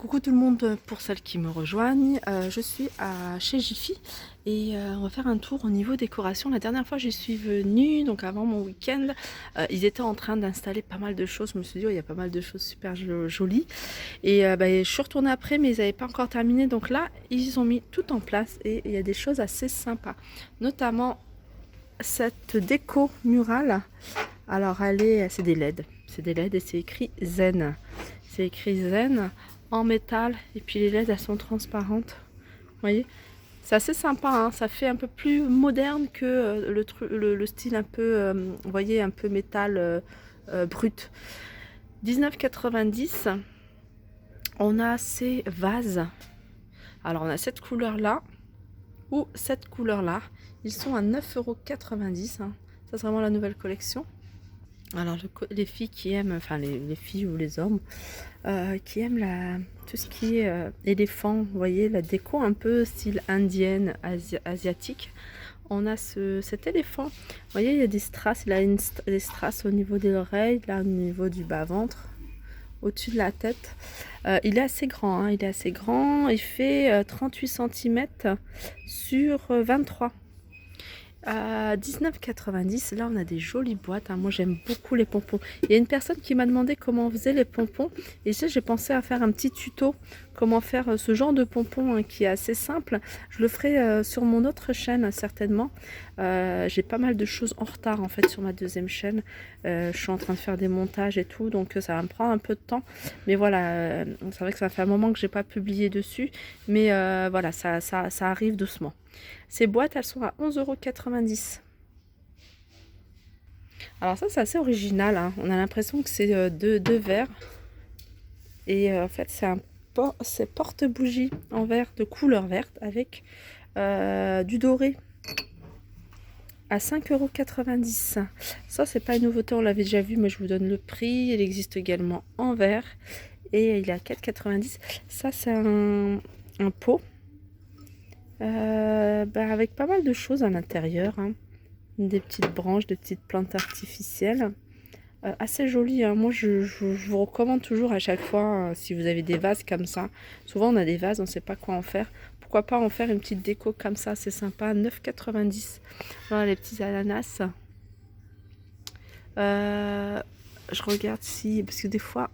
Coucou tout le monde, pour celles qui me rejoignent, je suis chez Jiffy et on va faire un tour au niveau décoration. La dernière fois j'y suis venue, donc avant mon week-end, ils étaient en train d'installer pas mal de choses. Je me suis dit, oh, il y a pas mal de choses super jolies. Et je suis retournée après, mais ils n'avaient pas encore terminé. Donc là, ils ont mis tout en place et il y a des choses assez sympas. Notamment cette déco murale. Alors c'est des LED. C'est des LED et c'est écrit Zen. C'est écrit Zen en métal et puis les LED elles sont transparentes. Vous voyez, c'est assez sympa, hein. Ça fait un peu plus moderne que le style un peu, vous voyez, un peu métal brut. 19,90. On a ces vases. Alors on a cette couleur là ou cette couleur là. Ils sont à 9,90 €. Hein. Ça c'est vraiment la nouvelle collection. Alors les filles qui aiment, enfin les filles ou les hommes qui aiment tout ce qui est éléphant, vous voyez, la déco un peu style indienne, asiatique. On a cet éléphant, vous voyez, il y a des strass, il a des strass au niveau des oreilles, là au niveau du bas-ventre, au-dessus de la tête. Il est assez grand, hein, il est assez grand, il fait 38 cm sur 23. À 19,90, là on a des jolies boîtes, hein. Moi j'aime beaucoup les pompons. Il y a une personne qui m'a demandé comment on faisait les pompons et j'ai pensé à faire un petit tuto comment faire ce genre de pompons, hein, qui est assez simple. Je le ferai sur mon autre chaîne certainement. J'ai pas mal de choses en retard en fait sur ma deuxième chaîne. Je suis en train de faire des montages et tout, donc ça va me prendre un peu de temps, mais voilà, c'est vrai que ça fait un moment que j'ai pas publié dessus, mais voilà, ça arrive doucement. Ces boîtes, elles sont à 11,90 €. Alors ça, c'est assez original, hein. On a l'impression que c'est deux verres. Et en fait, c'est porte-bougie en verre de couleur verte avec du doré à 5,90 €. Ça, c'est pas une nouveauté, on l'avait déjà vu, mais je vous donne le prix. Il existe également en verre et il est à 4,90 €. Ça, c'est un pot. Avec pas mal de choses à l'intérieur, hein. Des petites branches, des petites plantes artificielles, assez jolies, hein. Moi je vous recommande toujours à chaque fois, si vous avez des vases comme ça. Souvent on a des vases, on ne sait pas quoi en faire. Pourquoi pas en faire une petite déco comme ça, c'est sympa. 9,90 €. Voilà les petits ananas. Je regarde si, parce que des fois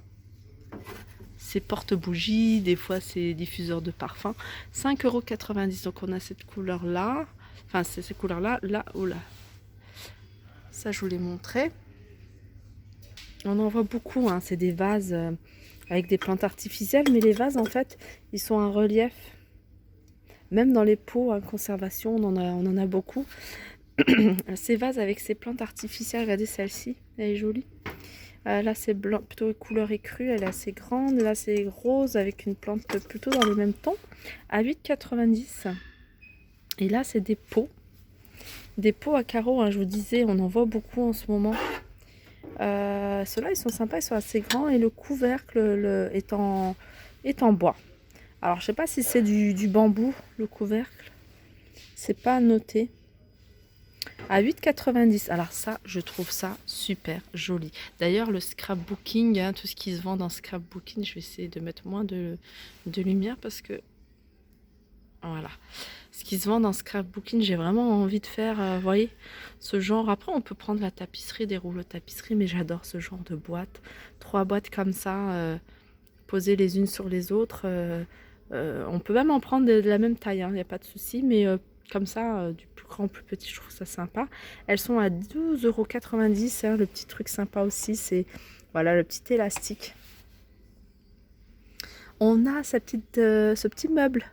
c'est porte-bougie, des fois c'est diffuseur de parfum. 5,90 €. Donc on a cette couleur là, enfin c'est ces couleurs là, là ou là. Ça je vous l'ai montré. On en voit beaucoup, hein. C'est des vases avec des plantes artificielles, mais les vases en fait ils sont en relief. Même dans les pots en conservation on en a beaucoup. Ces vases avec ces plantes artificielles, regardez celle-ci, elle est jolie. Là c'est blanc, plutôt couleur écrue, elle est assez grande. Là c'est rose avec une plante plutôt dans le même ton, à 8,90 €. Et là c'est des pots à carreaux, hein, je vous disais, on en voit beaucoup en ce moment. Ceux-là ils sont sympas, ils sont assez grands et le couvercle est en bois. Alors je sais pas si c'est du bambou, le couvercle, c'est pas noté. À 8,90 €. Alors ça, je trouve ça super joli. D'ailleurs, le scrapbooking, hein, tout ce qui se vend dans scrapbooking, je vais essayer de mettre moins de lumière parce que voilà. Ce qui se vend dans scrapbooking, j'ai vraiment envie de faire, vous voyez, ce genre. Après, on peut prendre la tapisserie, des rouleaux de tapisserie, mais j'adore ce genre de boîte. 3 boîtes comme ça, posées les unes sur les autres. On peut même en prendre de la même taille, hein, il n'y a pas de souci, mais comme ça, du plus grand au plus petit, je trouve ça sympa. Elles sont à 12,90 €, hein. Le petit truc sympa aussi, c'est voilà, le petit élastique. On a ce petit meuble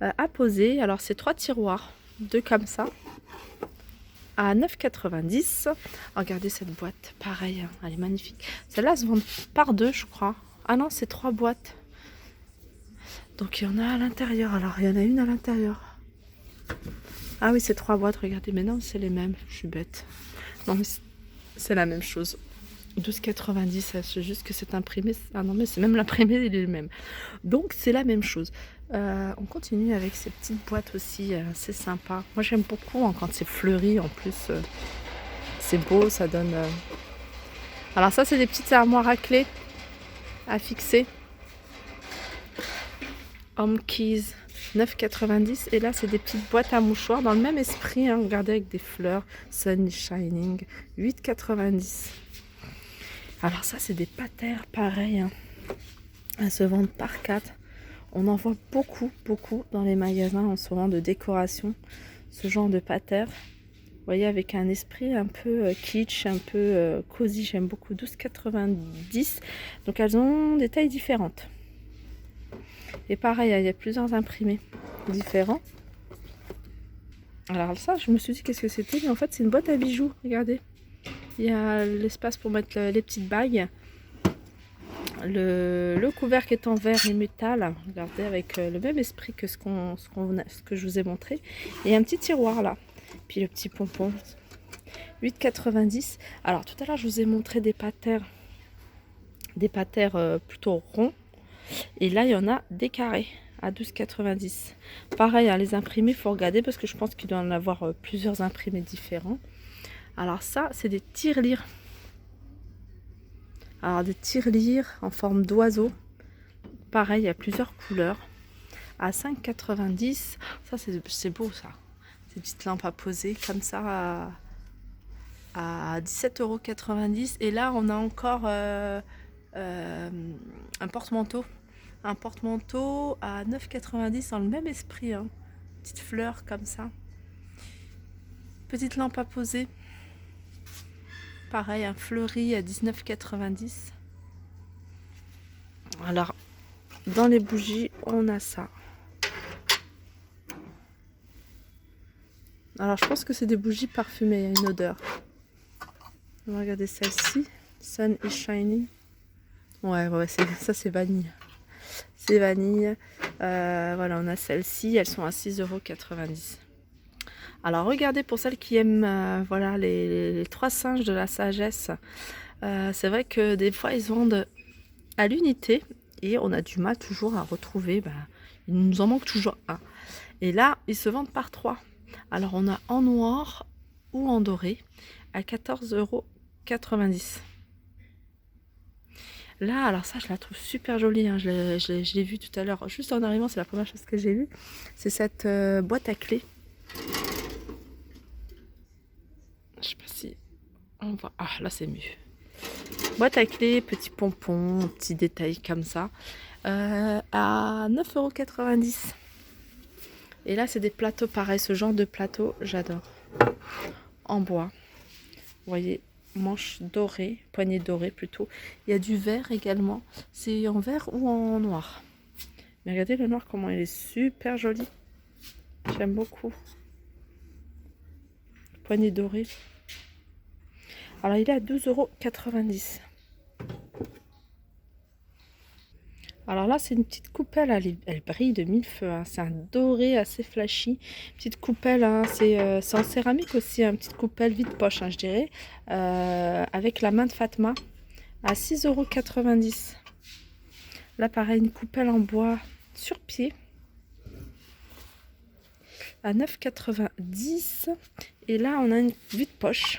à poser. Alors c'est 3 tiroirs, 2 comme ça, à 9,90 €. Regardez cette boîte, pareil, hein, elle est magnifique. Celle-là se vend par deux, je crois. Ah non, c'est 3 boîtes. Donc il y en a à l'intérieur. Alors il y en a une à l'intérieur. Ah oui, c'est 3 boîtes, regardez. Mais non, c'est les mêmes. Je suis bête. Non, mais c'est la même chose. 12,90 €. C'est juste que c'est imprimé. Ah non, mais c'est même l'imprimé, il est le même. Donc c'est la même chose. On continue avec ces petites boîtes aussi. C'est sympa. Moi j'aime beaucoup, hein, quand c'est fleuri. En plus, c'est beau. Ça donne. Alors ça, c'est des petites armoires à clés à fixer. Home Keys, 9,90. Et là, c'est des petites boîtes à mouchoirs dans le même esprit. Hein, regardez, avec des fleurs. Sun Shining, 8,90. Alors ça, c'est des patères, pareil. Hein, à se vendre par 4. On en voit beaucoup, beaucoup dans les magasins en ce moment de décoration. Ce genre de patères. Vous voyez, avec un esprit un peu kitsch, un peu cosy. J'aime beaucoup, 12,90. Donc elles ont des tailles différentes. Et pareil, il y a plusieurs imprimés différents. Alors ça, je me suis dit qu'est-ce que c'était, mais en fait c'est une boîte à bijoux, regardez. Il y a l'espace pour mettre les petites bagues. Le couvercle est en verre et métal, regardez, avec le même esprit que ce que je vous ai montré. Et un petit tiroir là. Puis le petit pompon, 8,90. Alors tout à l'heure je vous ai montré des patères plutôt ronds. Et là, il y en a des carrés à 12,90. Pareil, hein, les imprimés, il faut regarder parce que je pense qu'il doit en avoir plusieurs imprimés différents. Alors ça, c'est des tirelires. Alors des tirelires en forme d'oiseau. Pareil, il y a plusieurs couleurs. À 5,90. Ça, c'est beau ça. Ces petites lampes à poser comme ça à 17,90 €. Et là, on a encore un porte-manteau. Un porte-manteau à 9,90 dans le même esprit. Hein. Petite fleur comme ça. Petite lampe à poser. Pareil, un fleuri à 19,90. Alors, dans les bougies, on a ça. Alors, je pense que c'est des bougies parfumées. Il y a une odeur. On va regarder celle-ci. Sun is Shining. Ouais, ça c'est vanille. C'est vanille. Voilà, on a celle-ci. Elles sont à 6,90 €. Alors, regardez pour celles qui aiment voilà, les 3 singes de la sagesse. C'est vrai que des fois, ils vendent à l'unité. Et on a du mal toujours à retrouver. Il nous en manque toujours un. Et là, ils se vendent par 3. Alors, on a en noir ou en doré à 14,90 €. Là, alors ça, je la trouve super jolie. Hein. Je l'ai vue tout à l'heure, juste en arrivant, c'est la première chose que j'ai vue. C'est cette boîte à clés. Je sais pas si on voit. Ah, là, c'est mieux. Boîte à clés, petit pompon, petit détail comme ça. À 9,90 €. Et là, c'est des plateaux pareils. Ce genre de plateau, j'adore. En bois. Vous voyez, manche dorée, poignée dorée plutôt. Il y a du vert également. C'est en vert ou en noir. Mais regardez le noir, comment il est super joli. J'aime beaucoup. Poignée dorée. Alors, il est à 12,90 €. Alors là, c'est une petite coupelle, elle brille de mille feux. Hein. C'est un doré assez flashy. Petite coupelle, hein. C'est en céramique aussi, une petite coupelle vide-poche, hein, je dirais. Avec la main de Fatma, à 6,90 €. Là, pareil, une coupelle en bois sur pied, à 9,90 €. Et là, on a une vide-poche.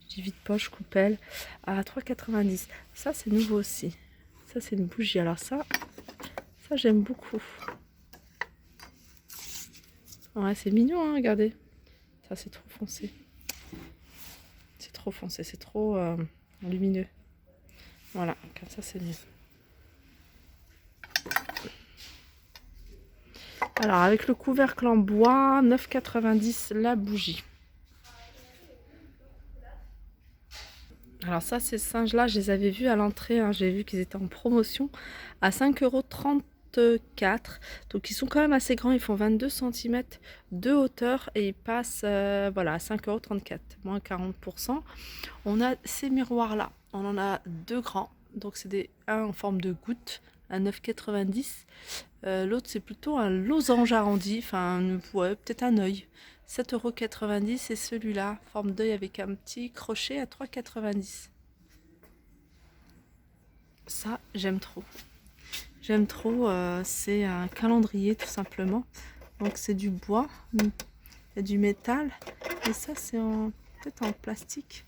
Je dis vide-poche, coupelle, à 3,90 €. Ça, c'est nouveau aussi. Ça, c'est une bougie. Alors ça j'aime beaucoup. Ouais, c'est mignon, hein, regardez. Ça, c'est trop foncé. C'est trop foncé, c'est trop lumineux. Voilà, comme ça, c'est mieux. Alors, avec le couvercle en bois, 9,90 € la bougie. Alors ça, ces singes-là, je les avais vus à l'entrée. Hein, j'ai vu qu'ils étaient en promotion à 5,34 €. Donc ils sont quand même assez grands. Ils font 22 cm de hauteur et ils passent voilà, à 5,34 €, moins 40%. On a ces miroirs-là. On en a 2 grands. Donc c'est un en forme de goutte à 9,90 €. L'autre, c'est plutôt un losange arrondi. Enfin, ouais, peut-être un œil. 7,90 € et celui-là, forme d'œil avec un petit crochet à 3,90 €. Ça, j'aime trop. J'aime trop, c'est un calendrier tout simplement. Donc c'est du bois, il y a du métal et ça c'est peut-être en plastique.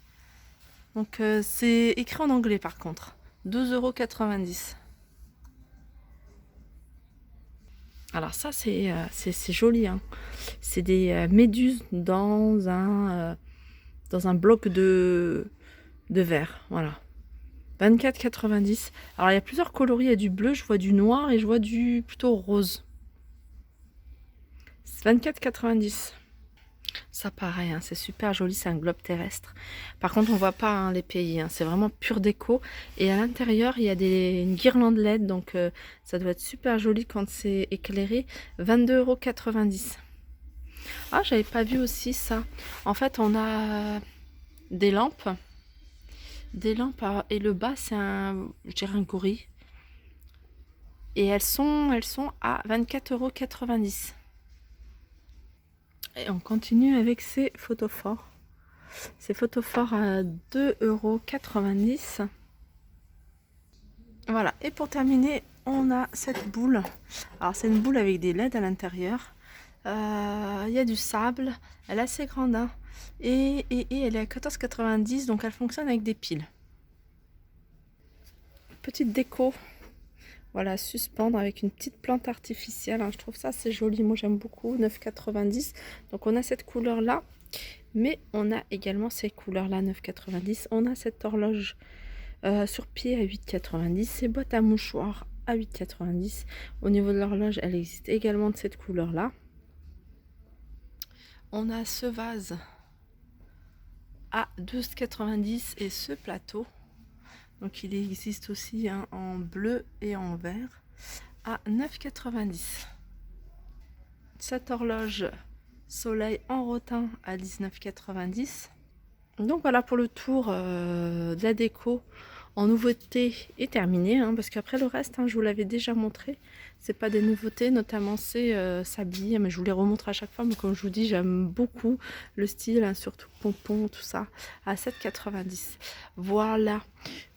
Donc c'est écrit en anglais par contre. 12,90 €. Alors ça, c'est joli, hein. C'est des méduses dans un bloc de verre. Voilà. 24,90. Alors il y a plusieurs coloris. Il y a du bleu, je vois du noir et je vois du plutôt rose. 24,90. Ça pareil, hein, c'est super joli, c'est un globe terrestre. Par contre, on voit pas hein, les pays, hein, c'est vraiment pure déco. Et à l'intérieur, il y a une guirlande LED, donc ça doit être super joli quand c'est éclairé. 22,90 €. Ah, j'avais pas vu aussi ça. En fait, on a des lampes. Et le bas, c'est je dirais un gorille. Et elles sont à 24,90 €. Et on continue avec ces photophores. Ces photophores à 2,90 €. Voilà, et pour terminer, on a cette boule. Alors c'est une boule avec des LED à l'intérieur. Il y a du sable, elle est assez grande hein. Et elle est à 14,90 €, donc elle fonctionne avec des piles. Petite déco, voilà, suspendre avec une petite plante artificielle, hein. Je trouve ça assez joli, moi j'aime beaucoup, 9,90 €. Donc on a cette couleur là, mais on a également ces couleurs là, 9,90 €. On a cette horloge sur pied à 8,90 €, ces boîtes à mouchoirs à 8,90 €. Au niveau de l'horloge, elle existe également de cette couleur là. On a ce vase à 12,90 € et ce plateau. Donc il existe aussi hein, en bleu et en vert à 9,90 €. Cette horloge soleil en rotin à 19,90 €. Donc voilà pour le tour de la déco en nouveauté est terminé hein, parce qu'après le reste hein, je vous l'avais déjà montré, c'est pas des nouveautés, notamment c'est s'habiller, mais je vous les remontre à chaque fois, mais comme je vous dis j'aime beaucoup le style hein, surtout pompon tout ça à 7,90 €. Voilà,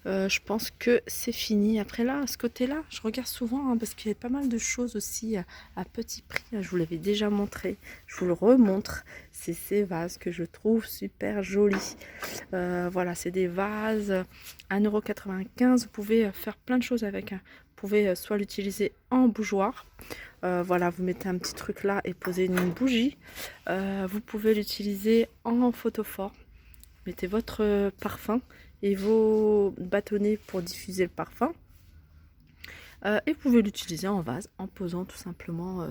je pense que c'est fini. Après là, à ce côté-là, je regarde souvent hein, parce qu'il y a pas mal de choses aussi à petit prix. Je vous l'avais déjà montré, je vous le remontre. C'est ces vases que je trouve super jolis. Voilà, c'est des vases 1,95 €. Vous pouvez faire plein de choses avec. Hein. Vous pouvez soit l'utiliser en bougeoir. Voilà, vous mettez un petit truc là et posez une bougie. Vous pouvez l'utiliser en photophore. Mettez votre parfum et vos bâtonnets pour diffuser le parfum. Et vous pouvez l'utiliser en vase en posant tout simplement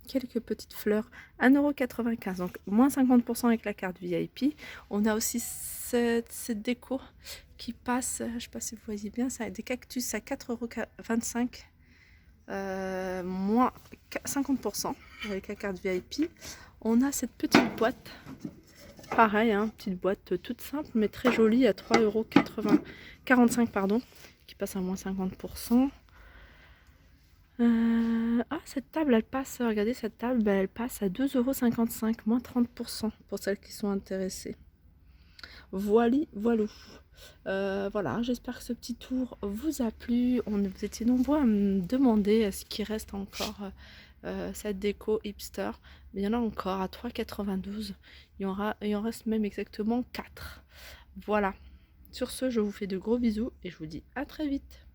quelques petites fleurs. 1,95 €, donc moins 50% avec la carte VIP. On a aussi cette déco qui passe, je ne sais pas si vous voyez bien, ça a des cactus à 4,25 €, moins 50% avec la carte VIP. On a cette petite boîte. Pareil, hein, petite boîte toute simple mais très jolie à 3,45 € pardon, qui passe à moins 50%. Ah, cette table, elle passe, regardez cette table, elle passe à 2,55 €, moins 30% pour celles qui sont intéressées. Voilou. Voilà, j'espère que ce petit tour vous a plu. Vous étiez nombreux à me demander ce qu'il reste encore cette déco hipster. Mais il y en a encore à 3,92 €. Il en reste même exactement 4. Voilà. Sur ce, je vous fais de gros bisous et je vous dis à très vite.